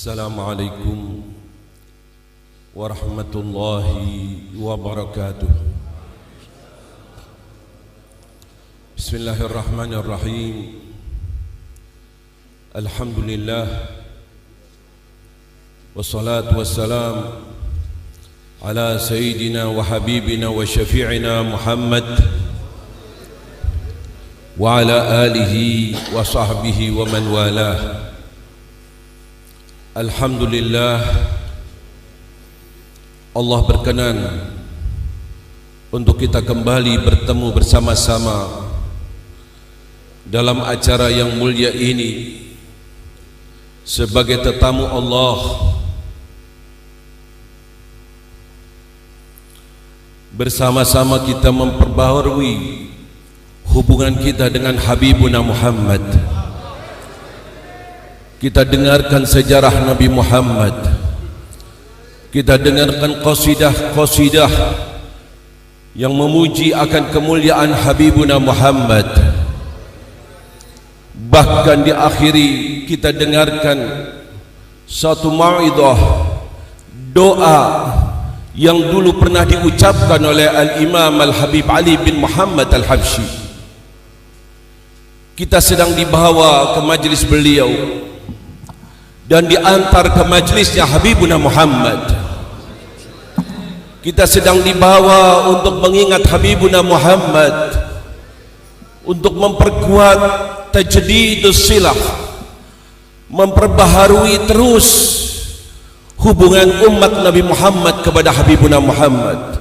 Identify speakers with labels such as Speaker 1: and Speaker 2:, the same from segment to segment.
Speaker 1: Assalamualaikum warahmatullahi wabarakatuh. Bismillahirrahmanirrahim. Alhamdulillah wassalatu wassalam ala sayyidina wa habibina wa syafi'ina Muhammad wa ala alihi wa sahbihi wa man walah. Alhamdulillah, Allah berkenan untuk kita kembali bertemu bersama-sama dalam acara yang mulia ini sebagai tetamu Allah, bersama-sama kita memperbaharui hubungan kita dengan Habibuna Muhammad. Kita dengarkan sejarah Nabi Muhammad, kita dengarkan qasidah-qasidah yang memuji akan kemuliaan Habibuna Muhammad. Bahkan diakhiri kita dengarkan satu mau'idhah, doa yang dulu pernah diucapkan oleh Al-Imam Al-Habib Ali bin Muhammad Al-Habsyi. Kita sedang dibawa ke majlis beliau dan diantar ke majlisnya Habibuna Muhammad. Kita sedang dibawa untuk mengingat Habibuna Muhammad, untuk memperkuat tajdidus silah, memperbaharui terus hubungan umat Nabi Muhammad kepada Habibuna Muhammad.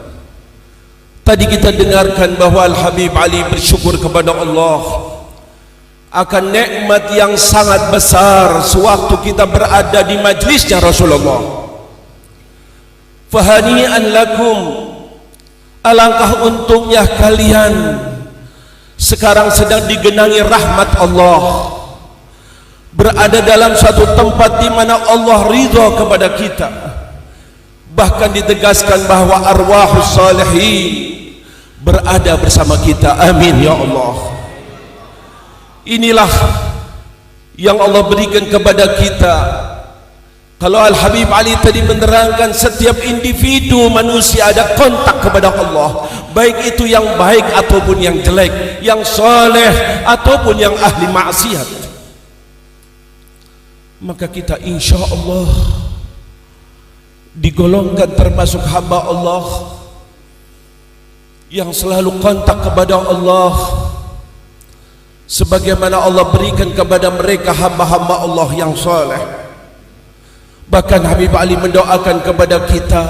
Speaker 1: Tadi kita dengarkan bahwa Al-Habib Ali bersyukur kepada Allah akan nikmat yang sangat besar sewaktu kita berada di majlisnya Rasulullah. Fahani'an lakum, alangkah untungnya kalian sekarang sedang digenangi rahmat Allah, berada dalam suatu tempat di mana Allah ridha kepada kita. Bahkan ditegaskan bahwa arwahus salihin berada bersama kita. Amin ya Allah. Inilah yang Allah berikan kepada kita. Kalau Al-Habib Ali tadi menerangkan setiap individu manusia ada kontak kepada Allah, baik itu yang baik ataupun yang jelek, yang soleh ataupun yang ahli maksiat. Maka kita insya Allah digolongkan termasuk hamba Allah yang selalu kontak kepada Allah, sebagaimana Allah berikan kepada mereka hamba-hamba Allah yang soleh. Bahkan Habib Ali mendoakan kepada kita,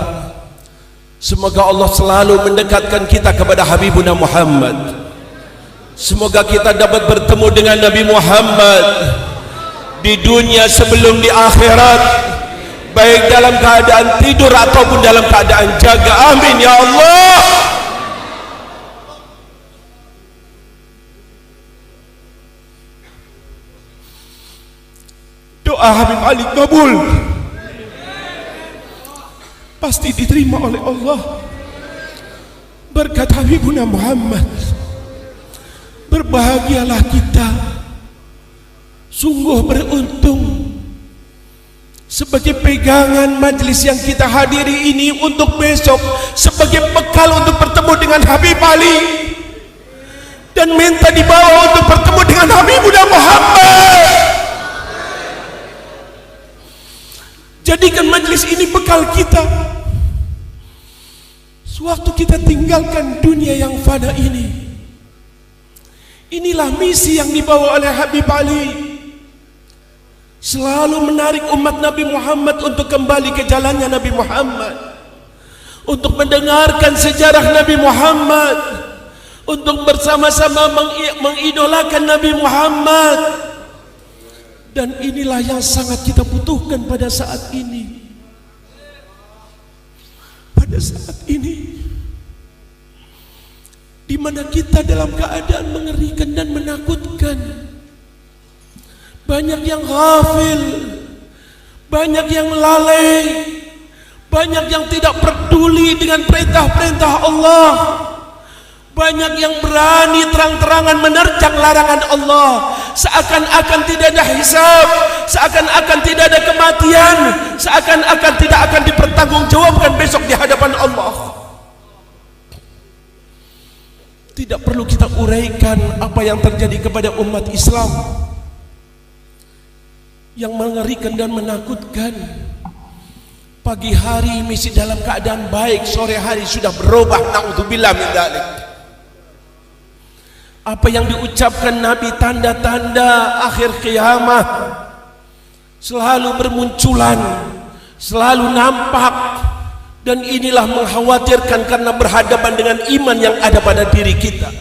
Speaker 1: semoga Allah selalu mendekatkan kita kepada Habibuna Muhammad. Semoga kita dapat bertemu dengan Nabi Muhammad di dunia sebelum di akhirat, baik dalam keadaan tidur ataupun dalam keadaan jaga. Amin ya Allah. Doa Habib Ali kabul, pasti diterima oleh Allah berkat Habibuna Muhammad. Berbahagialah kita, sungguh beruntung sebagai pegangan majlis yang kita hadiri ini untuk besok, sebagai bekal untuk bertemu dengan Habib Ali dan minta dibawa untuk bertemu dengan Habibuna Muhammad. Jadikan majlis ini bekal kita sewaktu kita tinggalkan dunia yang fana ini. Inilah misi yang dibawa oleh Habib Ali, selalu menarik umat Nabi Muhammad untuk kembali ke jalannya Nabi Muhammad, untuk mendengarkan sejarah Nabi Muhammad, untuk bersama-sama mengidolakan Nabi Muhammad. Dan inilah yang sangat kita butuhkan pada saat ini. Pada saat ini, di mana kita dalam keadaan mengerikan dan menakutkan. Banyak yang ghafil, banyak yang lalai, banyak yang tidak peduli dengan perintah-perintah Allah. Banyak yang berani terang-terangan menerjang larangan Allah, seakan-akan tidak ada hisab, seakan-akan tidak ada kematian, seakan-akan tidak akan dipertanggungjawabkan besok di hadapan Allah. Tidak perlu kita uraikan apa yang terjadi kepada umat Islam yang mengerikan dan menakutkan. Pagi hari masih dalam keadaan baik, sore hari sudah berubah. Na'udzubillah min dzalik. Apa yang diucapkan Nabi, tanda-tanda akhir kiamat selalu bermunculan, selalu nampak, dan inilah mengkhawatirkan karena berhadapan dengan iman yang ada pada diri kita.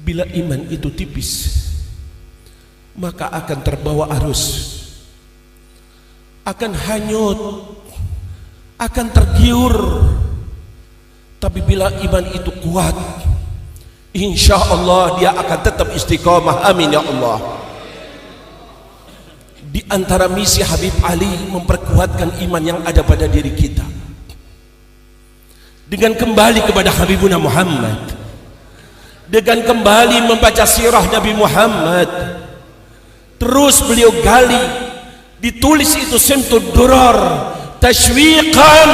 Speaker 1: Bila iman itu tipis, maka akan terbawa arus, akan hanyut, akan tergiur. Tapi bila iman itu kuat, insya Allah dia akan tetap istiqamah. Amin ya Allah. Di antara misi Habib Ali memperkuatkan iman yang ada pada diri kita dengan kembali kepada Habibuna Muhammad, dengan kembali membaca sirah Nabi Muhammad. Terus beliau gali, ditulis itu Simtud Durar tashwiqan,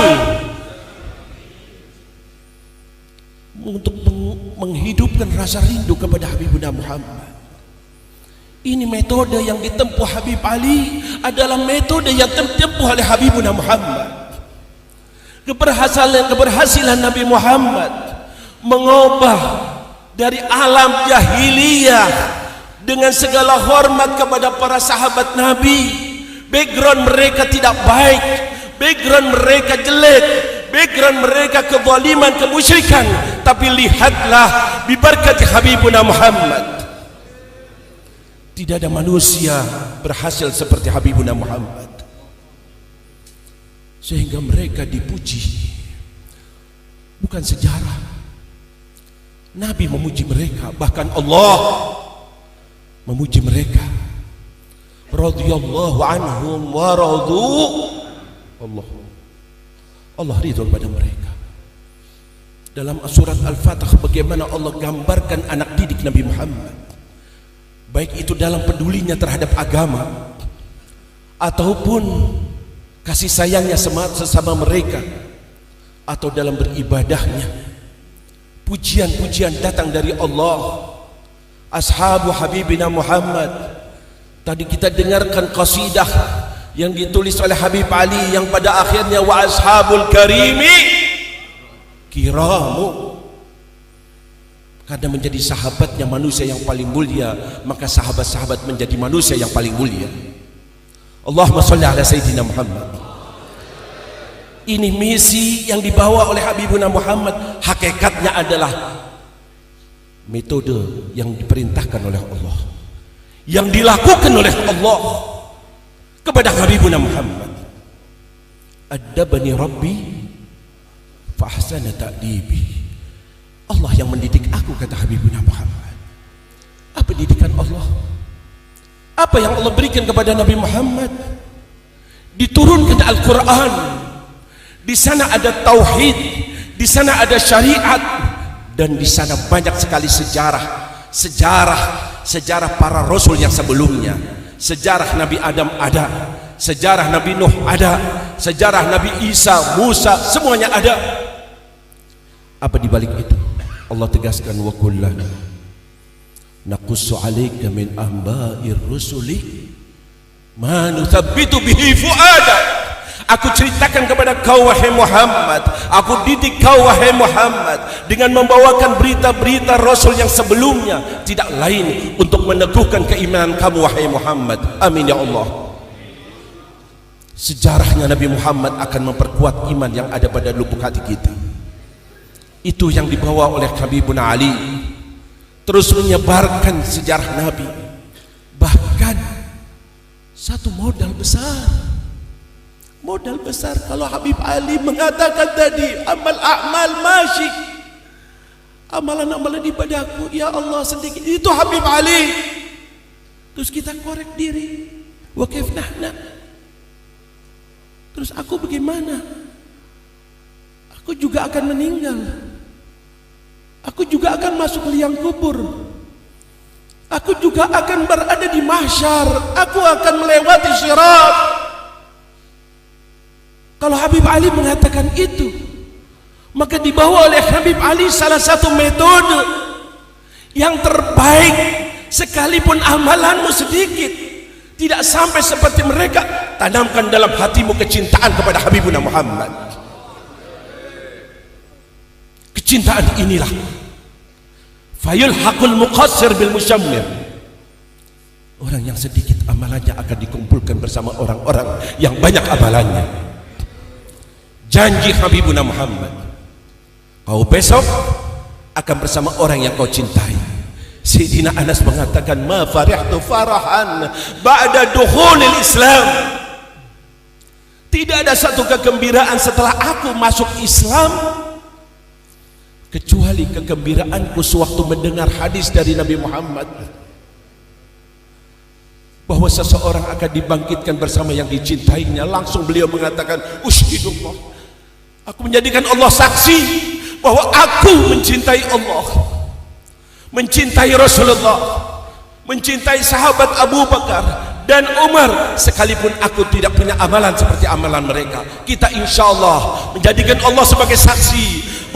Speaker 1: untuk menghidupkan rasa rindu kepada Habibuna Muhammad. Ini metode yang ditempuh Habib Ali adalah metode yang ditempuh oleh Habibuna Muhammad. Keberhasilan Nabi Muhammad mengubah dari alam jahiliyah dengan segala hormat kepada para sahabat Nabi. Background mereka tidak baik, background mereka jelek, background mereka kezaliman, kemusyrikan. Tapi lihatlah biberkati Habibuna Muhammad, tidak ada manusia berhasil seperti Habibuna Muhammad, sehingga mereka dipuji. Bukan sejarah, Nabi memuji mereka, bahkan Allah memuji mereka. Radhiyallahu anhum wa radu. Allah ridho pada mereka. Dalam surat Al-Fatih bagaimana Allah gambarkan anak didik Nabi Muhammad, baik itu dalam pedulinya terhadap agama ataupun kasih sayangnya sesama mereka, atau dalam beribadahnya. Pujian-pujian datang dari Allah. Ashabu Habibina Muhammad, tadi kita dengarkan qasidah yang ditulis oleh Habib Ali yang pada akhirnya wa ashabul karimi kiramu. Karena menjadi sahabatnya manusia yang paling mulia, maka sahabat-sahabat menjadi manusia yang paling mulia. Allahumma sholli ala Sayyidina Muhammad. Ini misi yang dibawa oleh Habibuna Muhammad. Hakikatnya adalah metode yang diperintahkan oleh Allah, yang dilakukan oleh Allah kepada Habibuna Muhammad. Adabani Rabbi fa ahsana ta'dibi. Allah yang mendidik aku, kata Habibuna Muhammad. Apa didikan Allah? Apa yang Allah berikan kepada Nabi Muhammad? Diturunkan Al-Quran. Di sana ada tauhid, di sana ada syariat, dan di sana banyak sekali sejarah para rasul yang sebelumnya. Sejarah Nabi Adam ada, sejarah Nabi Nuh ada, sejarah Nabi Isa, Musa, semuanya ada. Apa di balik itu? Allah tegaskan, wa kullana naqussu 'alaika min anba'ir rusuli ma nuthabbitu bihi fu'adak. Aku ceritakan kepada kau wahai Muhammad, aku didik kau wahai Muhammad dengan membawakan berita-berita Rasul yang sebelumnya, tidak lain untuk meneguhkan keimanan kamu wahai Muhammad. Amin ya Allah. Sejarahnya Nabi Muhammad akan memperkuat iman yang ada pada lubuk hati kita. Itu yang dibawa oleh Habibuna Ali, terus menyebarkan sejarah Nabi. Bahkan satu modal besar, kalau Habib Ali mengatakan tadi amal a'mal masyi, amalan-amalan ibadahku ya Allah sedikit, itu Habib Ali. Terus kita korek diri, wa kaif nahna, terus aku bagaimana? Aku juga akan meninggal, aku juga akan masuk ke liang kubur, aku juga akan berada di mahsyar, aku akan melewati sirat. Kalau Habib Ali mengatakan itu, maka dibawa oleh Habib Ali salah satu metode yang terbaik. Sekalipun amalanmu sedikit, tidak sampai seperti mereka, tanamkan dalam hatimu kecintaan kepada Habibuna Muhammad. Kecintaan inilah fayulhaqul muqassir bil musyammir. Orang yang sedikit amalannya akan dikumpulkan bersama orang-orang yang banyak amalannya. Janji Habibuna Muhammad, kau besok akan bersama orang yang kau cintai. Sayyidina Anas mengatakan, ma farihtu farahan ba'da dukhulil Islam. Tidak ada satu kegembiraan setelah aku masuk Islam kecuali kegembiraanku sewaktu mendengar hadis dari Nabi Muhammad bahwa seseorang akan dibangkitkan bersama yang dicintainya. Langsung beliau mengatakan, usyhidullah, aku menjadikan Allah saksi bahwa aku mencintai Allah, mencintai Rasulullah, mencintai sahabat Abu Bakar dan Umar, sekalipun aku tidak punya amalan seperti amalan mereka. Kita insya Allah menjadikan Allah sebagai saksi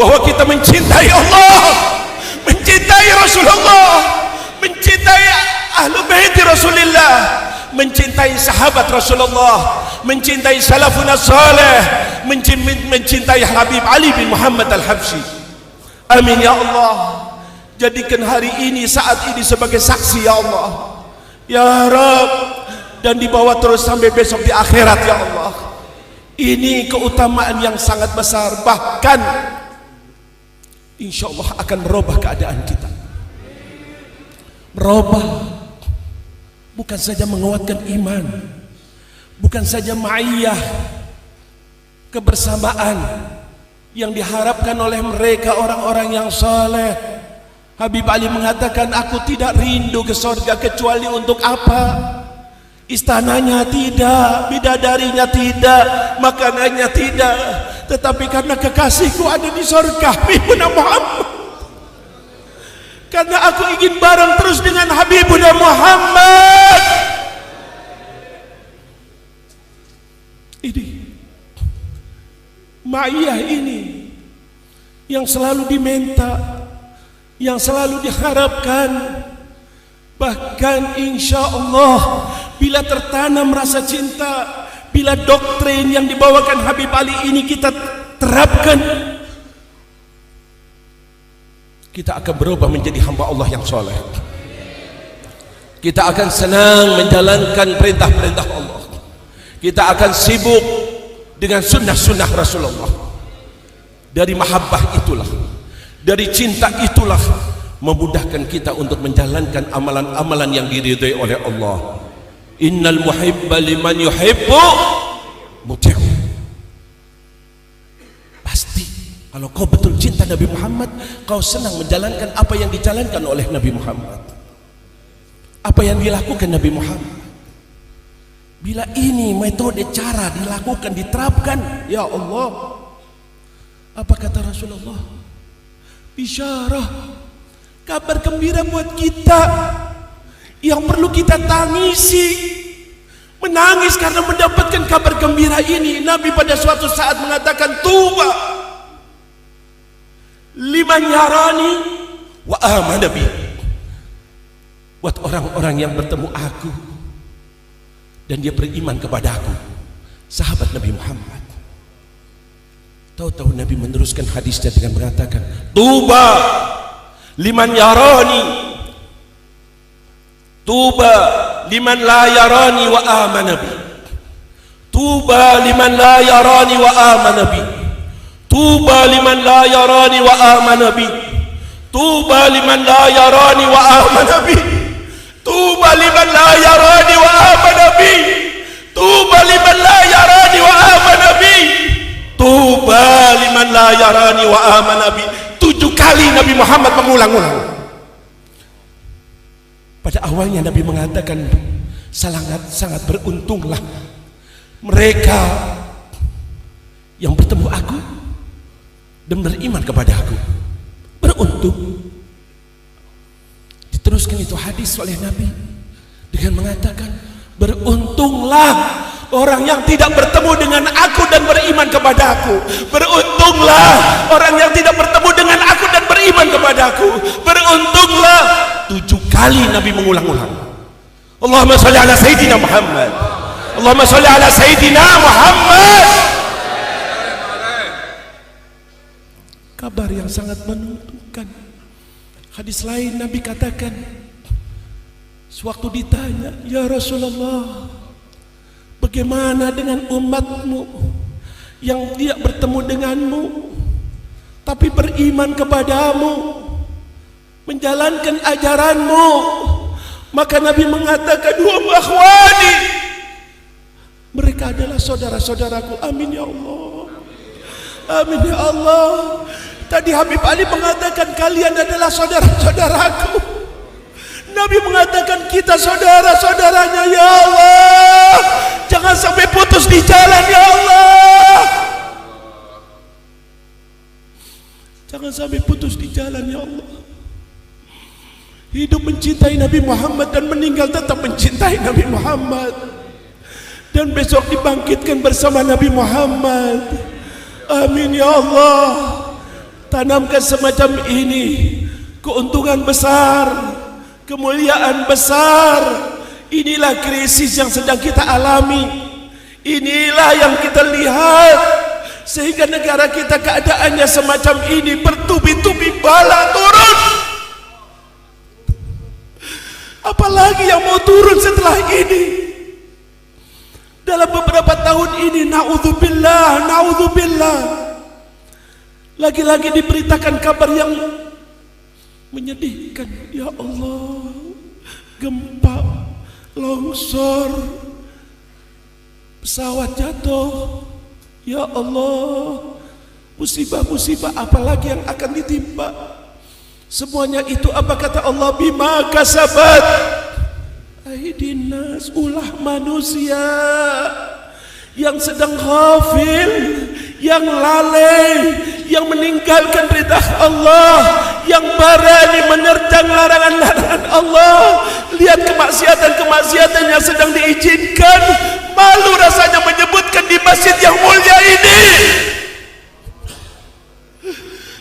Speaker 1: bahwa kita mencintai Allah, mencintai Rasulullah, mencintai ahlu baiti Rasulullah, mencintai sahabat Rasulullah, mencintai salafun salih, mencintai Habib Ali bin Muhammad Al-Habsyi. Amin ya Allah. Jadikan hari ini, saat ini sebagai saksi ya Allah, ya Rabb, dan dibawa terus sampai besok di akhirat ya Allah. Ini keutamaan yang sangat besar, bahkan insya Allah akan merubah keadaan kita. Merubah, bukan saja menguatkan iman, bukan saja ma'iyah, kebersamaan yang diharapkan oleh mereka orang-orang yang saleh. Habib Ali mengatakan, aku tidak rindu ke surga kecuali untuk apa? Istananya tidak, bidadarinya tidak, makanannya tidak, tetapi karena kekasihku ada di surga, Habibuna Muhammad. Karena aku ingin bareng terus dengan Habibuna Muhammad. Ini ma'iyah ini yang selalu diminta, yang selalu diharapkan. Bahkan insya Allah bila tertanam rasa cinta, bila doktrin yang dibawakan Habib Ali ini kita terapkan, kita akan berubah menjadi hamba Allah yang soleh. Kita akan senang menjalankan perintah-perintah Allah. Kita akan sibuk dengan sunnah-sunnah Rasulullah. Dari mahabbah itulah, dari cinta itulah memudahkan kita untuk menjalankan amalan-amalan yang diridhai oleh Allah. Innal muhibba liman yuhibbu muti'u. Pasti kalau kau betul cinta Nabi Muhammad, kau senang menjalankan apa yang dijalankan oleh Nabi Muhammad, apa yang dilakukan Nabi Muhammad. Bila ini metode cara dilakukan, diterapkan, ya Allah, apa kata Rasulullah? Bisyarah, kabar gembira buat kita yang perlu kita tangisi, menangis karena mendapatkan kabar gembira ini. Nabi pada suatu saat mengatakan, tuba liman yarani wa amana bi, buat orang-orang yang bertemu aku dan dia beriman kepada aku, sahabat Nabi Muhammad. Tahu-tahu Nabi meneruskan hadisnya dengan mengatakan, tuba liman yarani, tuba liman la yarani wa amana bi, tuba liman la yarani wa amana bi, tuba liman la yarani wa amana bi, tuba liman la yarani wa amana bi, tuba liman la yarani wa amana bi, tuba liman la yarani wa amana bi, tuba liman la yarani wa amana bi. 7 kali Nabi Muhammad mengulang-ulang. Pada awalnya Nabi mengatakan, sangat beruntunglah mereka yang bertemu aku dan beriman kepada aku. Beruntung. Diteruskan itu hadis oleh Nabi dengan mengatakan, beruntunglah orang yang tidak bertemu dengan aku dan beriman kepadaku. Beruntunglah orang yang tidak bertemu dengan aku dan beriman kepadaku. Beruntunglah. 7 kali Nabi mengulang-ulang. Allahumma sholli ala Sayyidina Muhammad. Allahumma sholli ala Sayyidina Muhammad. Kabar yang sangat menentukan. Hadis lain Nabi katakan, sewaktu ditanya, ya Rasulullah, bagaimana dengan umatmu yang tidak bertemu denganmu tapi beriman kepadamu, menjalankan ajaranmu? Maka Nabi mengatakan, hum akhwani, mereka adalah saudara-saudaraku. Amin ya Allah, amin ya Allah. Tadi Habib Ali mengatakan kalian adalah saudara-saudaraku. Nabi mengatakan kita saudara-saudaranya. Ya Allah, jangan sampai putus di jalan ya Allah. Jangan sampai putus di jalan ya Allah. Hidup mencintai Nabi Muhammad dan meninggal tetap mencintai Nabi Muhammad. Dan besok dibangkitkan bersama Nabi Muhammad. Amin ya Allah. Tanamkan semacam ini, keuntungan besar, kemuliaan besar. Inilah krisis yang sedang kita alami. Inilah yang kita lihat, sehingga negara kita keadaannya semacam ini, bertubi-tubi bala turun. Apalagi yang mau turun setelah ini? Dalam beberapa tahun ini, naudzubillah, naudzubillah, lagi-lagi diberitakan kabar yang menyedihkan. Ya Allah, gempa, longsor, pesawat jatuh. Ya Allah, musibah-musibah apalagi yang akan ditimpa? Semuanya itu apa kata Allah? Bima kasabat aidinas, ulah manusia yang sedang ghafil, yang lalai, yang meninggalkan perintah Allah, yang berani menerjang larangan-larangan Allah. Lihat kemaksiatan-kemaksiatan yang sedang diizinkan. Malu rasanya menyebutkan di masjid yang mulia ini.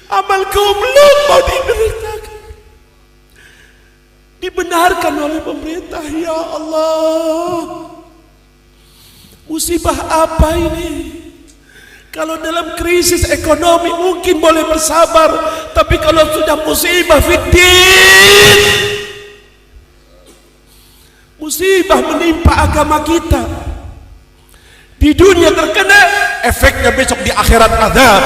Speaker 1: Amal kaum Lut mau diberitakan, dibenarkan oleh pemerintah. Ya Allah, musibah apa ini? Kalau dalam krisis ekonomi mungkin boleh bersabar, tapi kalau sudah musibah fiddin, musibah menimpa agama kita, di dunia terkena, efeknya besok di akhirat azab.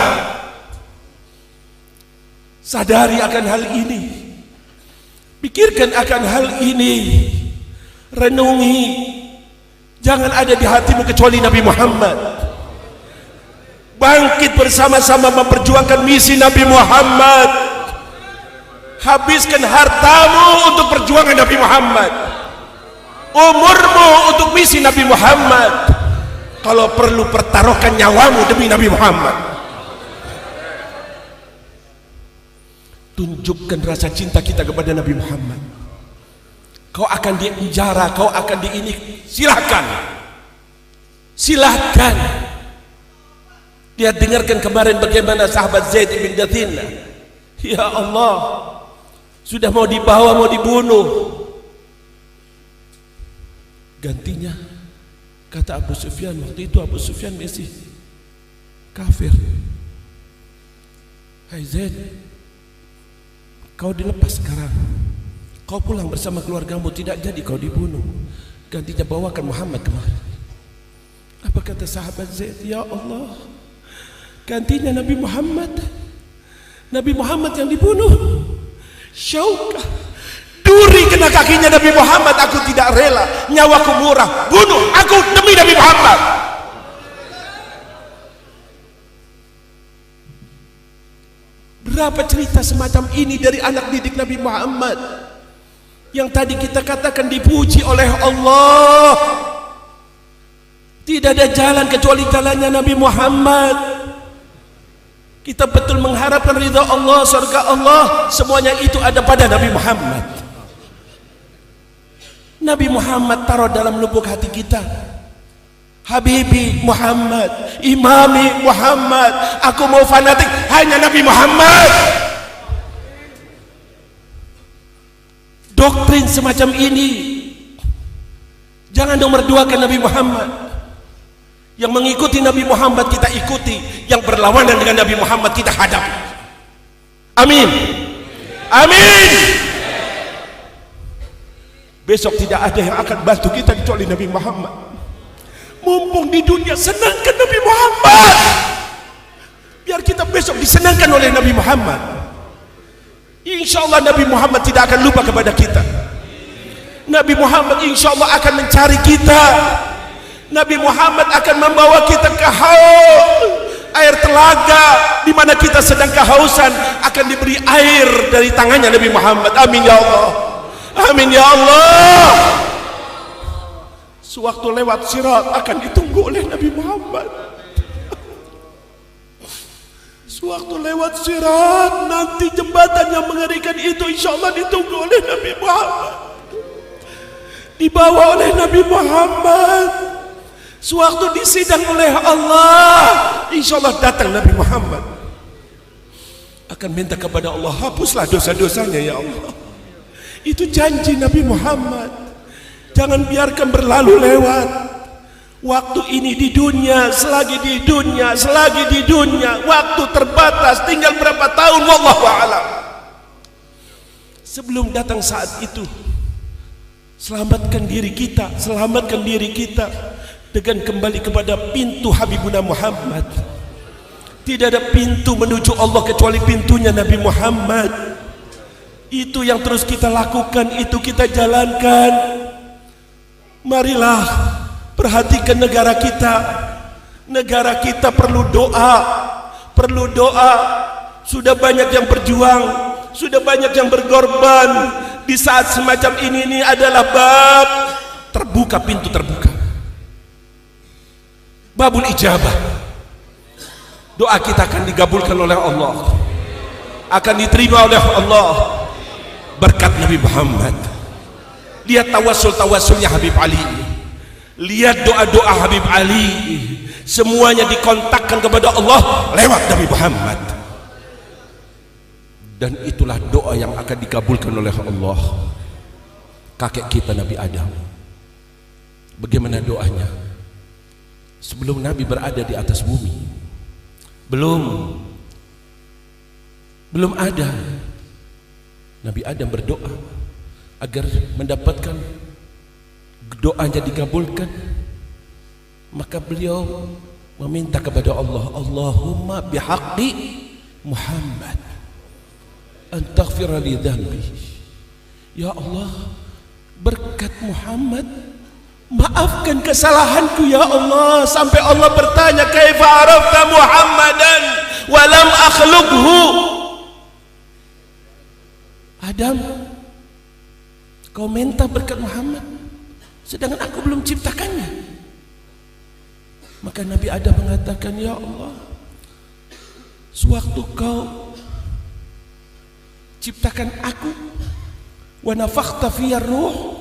Speaker 1: Sadari akan hal ini, pikirkan akan hal ini, renungi. Jangan ada di hatimu kecuali Nabi Muhammad. Bangkit bersama-sama memperjuangkan misi Nabi Muhammad. Habiskan hartamu untuk perjuangan Nabi Muhammad, umurmu untuk misi Nabi Muhammad. Kalau perlu pertaruhkan nyawamu demi Nabi Muhammad. Tunjukkan rasa cinta kita kepada Nabi Muhammad. Kau akan dipenjara, kau akan diini, silahkan, silahkan. Dia dengarkan kemarin bagaimana sahabat Zaid bin Dathina. Ya Allah, sudah mau dibawa, mau dibunuh. Gantinya, kata Abu Sufyan, waktu itu Abu Sufyan masih kafir. Hai Zaid, kau dilepas sekarang, kau pulang bersama keluargamu, tidak jadi kau dibunuh. Gantinya bawakan Muhammad kemari. Apa kata sahabat Zaid? Ya Allah, gantinya Nabi Muhammad. Nabi Muhammad yang dibunuh. Syaukah, duri kena kakinya Nabi Muhammad. Aku tidak rela, nyawaku murah, bunuh aku demi Nabi Muhammad. Berapa cerita semacam ini dari anak didik Nabi Muhammad yang tadi kita katakan dipuji oleh Allah. Tidak ada jalan kecuali jalannya Nabi Muhammad. Kita betul mengharapkan ridha Allah, surga Allah, semuanya itu ada pada Nabi Muhammad. Nabi Muhammad taruh dalam lubuk hati kita. Habibi Muhammad, imami Muhammad, aku mau fanatik hanya Nabi Muhammad. Doktrin semacam ini jangan nomor duakan Nabi Muhammad. Yang mengikuti Nabi Muhammad kita ikuti, yang berlawanan dengan Nabi Muhammad kita hadapi. Amin, amin. Besok tidak ada yang akan bantu kita kecuali Nabi Muhammad. Mumpung di dunia, senangkan Nabi Muhammad, biar kita besok disenangkan oleh Nabi Muhammad. Insya Allah Nabi Muhammad tidak akan lupa kepada kita. Nabi Muhammad insya Allah akan mencari kita. Nabi Muhammad akan membawa kita ke haul, air telaga di mana kita sedang kehausan, akan diberi air dari tangannya Nabi Muhammad. Amin ya Allah, amin ya Allah. Sewaktu lewat sirat akan ditunggu oleh Nabi Muhammad. Sewaktu lewat sirat, nanti jembatan yang mengerikan itu insya Allah ditunggu oleh Nabi Muhammad, dibawa oleh Nabi Muhammad. Sewaktu disidang oleh Allah, insya Allah datang Nabi Muhammad, akan minta kepada Allah, hapuslah dosa-dosanya ya Allah. Itu janji Nabi Muhammad. Jangan biarkan berlalu lewat waktu ini di dunia, selagi di dunia, selagi di dunia, waktu terbatas, tinggal berapa tahun, wallahu a'lam. Sebelum datang saat itu, selamatkan diri kita, selamatkan diri kita dengan kembali kepada pintu Habibuna Muhammad. Tidak ada pintu menuju Allah kecuali pintunya Nabi Muhammad. Itu yang terus kita lakukan, itu kita jalankan. Marilah perhatikan negara kita. Negara kita perlu doa, perlu doa. Sudah banyak yang berjuang, sudah banyak yang berkorban. Di saat semacam ini adalah bab terbuka, pintu terbuka, babul ijabah. Doa kita akan digabulkan oleh Allah, akan diterima oleh Allah berkat Nabi Muhammad. Lihat tawasul-tawasulnya Habib Ali, lihat doa-doa Habib Ali, semuanya dikontakkan kepada Allah lewat Nabi Muhammad. Dan itulah doa yang akan dikabulkan oleh Allah. Kakek kita Nabi Adam, bagaimana doanya sebelum Nabi berada di atas bumi? Belum ada. Nabi Adam berdoa agar mendapatkan doanya dikabulkan, maka beliau meminta kepada Allah, Allahumma bihaqqi Muhammad an taghfira li dhanbi. Ya Allah, berkat Muhammad maafkan kesalahanku ya Allah. Sampai Allah bertanya, kaifa arafta Muhammadan wa lam akhluqhu? Adam, kau minta berkat Muhammad sedangkan aku belum ciptakannya. Maka Nabi Adam mengatakan, ya Allah, sewaktu kau ciptakan aku, wa nafakhta fiyar ruh,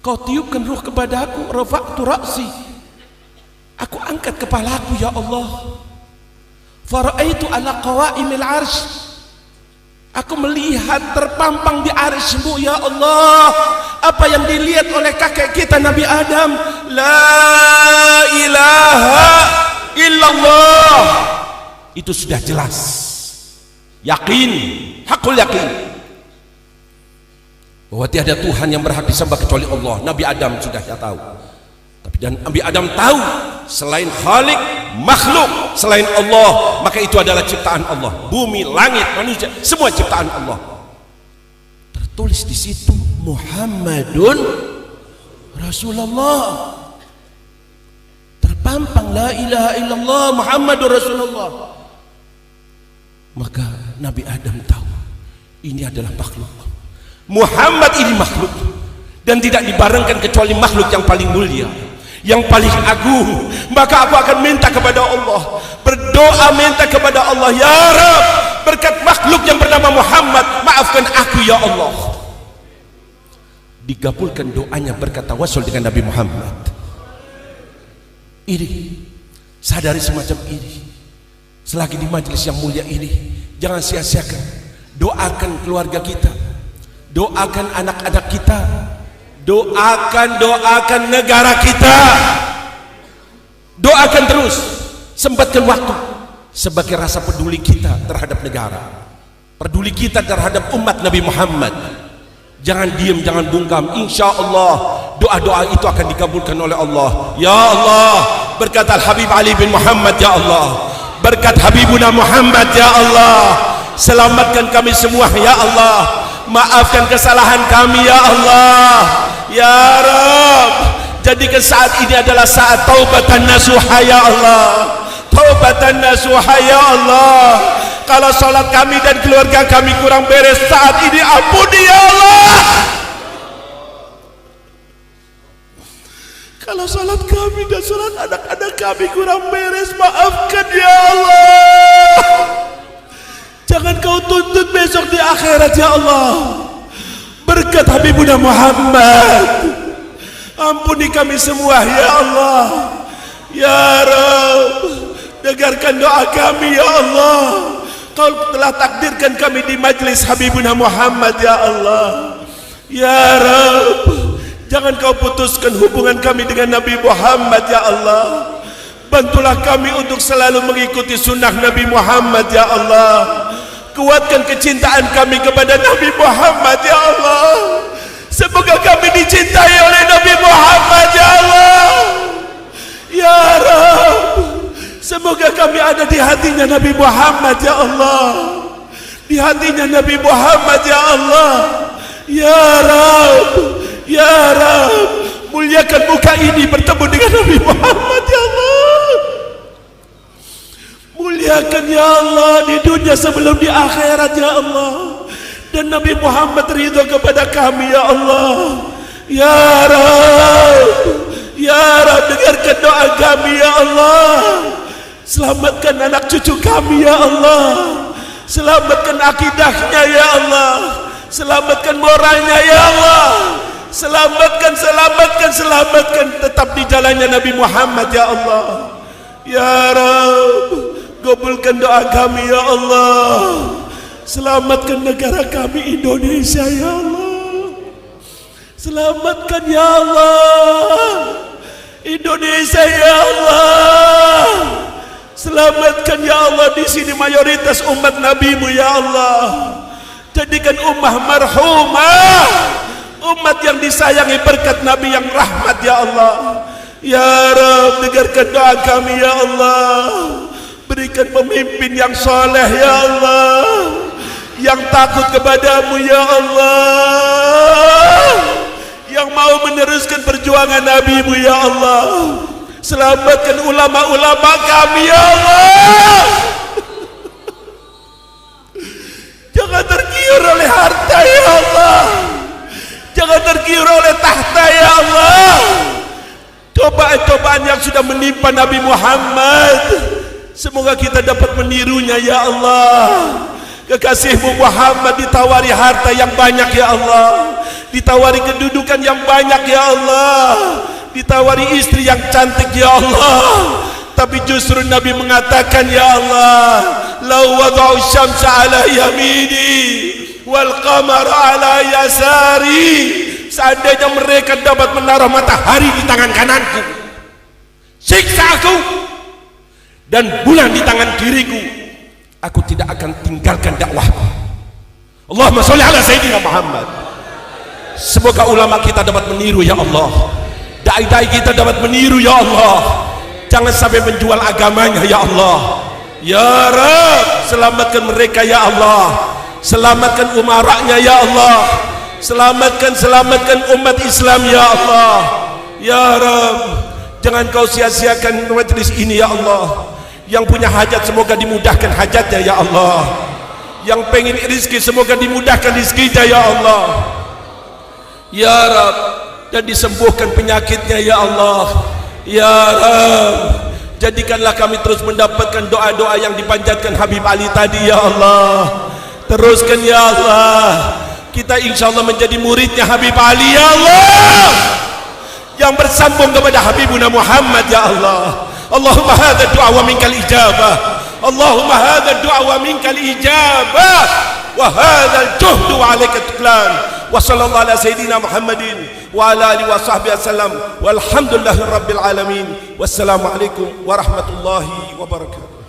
Speaker 1: kau tiupkan ruh kepada aku, rafa'tu ra'si, aku angkat kepalaku ya Allah, fara'aitu ala qawaimil arsh, aku melihat terpampang di arsy-Mu ya Allah. Apa yang dilihat oleh kakek kita Nabi Adam? La ilaha illallah. Itu sudah jelas, yakin, hakul yakin bahwa tiada Tuhan yang berhak disembah kecuali Allah. Nabi Adam sudah tahu. Tapi dan Nabi Adam tahu selain Khalik, makhluk selain Allah, maka itu adalah ciptaan Allah. Bumi, langit, manusia, semua ciptaan Allah. Tertulis di situ Muhammadun Rasulullah. Terpampang la ilaha illallah Muhammadur Rasulullah. Maka Nabi Adam tahu ini adalah makhluk. Muhammad ini makhluk, dan tidak dibarengkan kecuali makhluk yang paling mulia, yang paling agung. Maka aku akan minta kepada Allah, berdoa minta kepada Allah, ya Rabb, berkat makhluk yang bernama Muhammad, maafkan aku ya Allah. Digabulkan doanya berkat tawasul dengan Nabi Muhammad. Ini, sadari semacam ini. Selagi di majelis yang mulia ini, jangan sia-siakan. Doakan keluarga kita, doakan anak-anak kita, doakan negara kita. Doakan terus, sempatkan waktu sebagai rasa peduli kita terhadap negara, peduli kita terhadap umat Nabi Muhammad. Jangan diam, jangan bungkam. Insya Allah doa-doa itu akan dikabulkan oleh Allah. Ya Allah, berkat Al-Habib Ali bin Muhammad, ya Allah, berkat Habibuna Muhammad, ya Allah, selamatkan kami semua, ya Allah, maafkan kesalahan kami, ya Allah, ya Rabb. Jadikan saat ini adalah saat taubatan nasuha, ya Allah, taubatan nasuha, ya Allah. Kalau salat kami dan keluarga kami kurang beres saat ini, ampuni ya Allah. Kalau salat kami dan salat anak-anak kami kurang beres, maafkan ya Allah. Jangan kau tuntut besok di akhirat, ya Allah. Berkat Habibuna Muhammad, ampuni kami semua, ya Allah. Ya Rabb, dengarkan doa kami, ya Allah. Kau telah takdirkan kami di majlis Habibuna Muhammad, ya Allah. Ya Rabb, jangan kau putuskan hubungan kami dengan Nabi Muhammad, ya Allah. Bantulah kami untuk selalu mengikuti sunnah Nabi Muhammad, ya Allah. Kuatkan kecintaan kami kepada Nabi Muhammad, ya Allah. Semoga kami dicintai oleh Nabi Muhammad, ya Allah. Ya Rabb, semoga kami ada di hatinya Nabi Muhammad, ya Allah. Di hatinya Nabi Muhammad, ya Allah. Ya Rabb, ya Rabb, muliakan muka ini bertemu dengan Nabi Muhammad, ya Allah. Muliakan ya Allah di dunia sebelum di akhirat, ya Allah. Dan Nabi Muhammad ridho kepada kami, ya Allah. Ya Rabb, ya Rabb, dengarkan doa kami, ya Allah. Selamatkan anak cucu kami, ya Allah. Selamatkan akidahnya, ya Allah. Selamatkan moralnya, ya Allah. Selamatkan tetap di jalannya Nabi Muhammad, ya Allah. Ya Rabb, kabulkan doa kami, ya Allah. Selamatkan negara kami Indonesia, ya Allah. Selamatkan ya Allah Indonesia, ya Allah. Selamatkan ya Allah di sini mayoritas umat Nabi-Mu, ya Allah. Jadikan ummah marhumah, umat yang disayangi berkat Nabi yang rahmat, ya Allah. Ya Rabb, dengarkan doa kami, ya Allah. Berikan pemimpin yang soleh, ya Allah, yang takut kepadamu, ya Allah, yang mau meneruskan perjuangan Nabi-Mu, ya Allah. Selamatkan ulama-ulama kami, ya Allah. Jangan tergiur oleh harta, ya Allah. Jangan tergiur oleh tahta, ya Allah. Cobaan-cobaan yang sudah menimpa Nabi Muhammad, semoga kita dapat menirunya, ya Allah. Kekasihmu Muhammad ditawari harta yang banyak, ya Allah. Ditawari kedudukan yang banyak, ya Allah. Ditawari istri yang cantik, ya Allah. Tapi justru Nabi mengatakan, ya Allah, lau wada'u syamsa ala yamini wal qamara ala yasari. Seandainya mereka dapat menaruh matahari di tangan kananku, siksa aku, dan bulan di tangan kiriku, aku tidak akan tinggalkan dakwahku. Allahumma sholli ala Sayyidina Muhammad. Semoga ulama kita dapat meniru, ya Allah. Dai-dai kita dapat meniru, ya Allah. Jangan sampai menjual agamanya, ya Allah. Ya Rabb, selamatkan mereka, ya Allah. Selamatkan umaraknya, ya Allah. Selamatkan umat Islam, ya Allah. Ya Rabb, jangan kau sia-siakan majlis ini, ya Allah. Yang punya hajat semoga dimudahkan hajatnya, ya Allah. Yang pengen rezeki semoga dimudahkan rezekinya, ya Allah. Ya Rabb, dan disembuhkan penyakitnya, ya Allah. Ya Rabb, jadikanlah kami terus mendapatkan doa-doa yang dipanjatkan Habib Ali tadi, ya Allah. Teruskan, ya Allah. Kita insya Allah menjadi muridnya Habib Ali, ya Allah. Yang yang bersambung kepada Habibuna Muhammad ya Allah. Allahumma hadha du'a wa minkal ijabah, Allahumma hadha du'a wa minkal ijabah, wa hadha al-juhdu wa alaika tuklan. Wa sallallahu ala sayyidina Muhammadin wa ala alihi wa sahbihi wasallam, walhamdulillahi rabbil alamin. Wassalamu alaikum warahmatullahi wabarakatuh.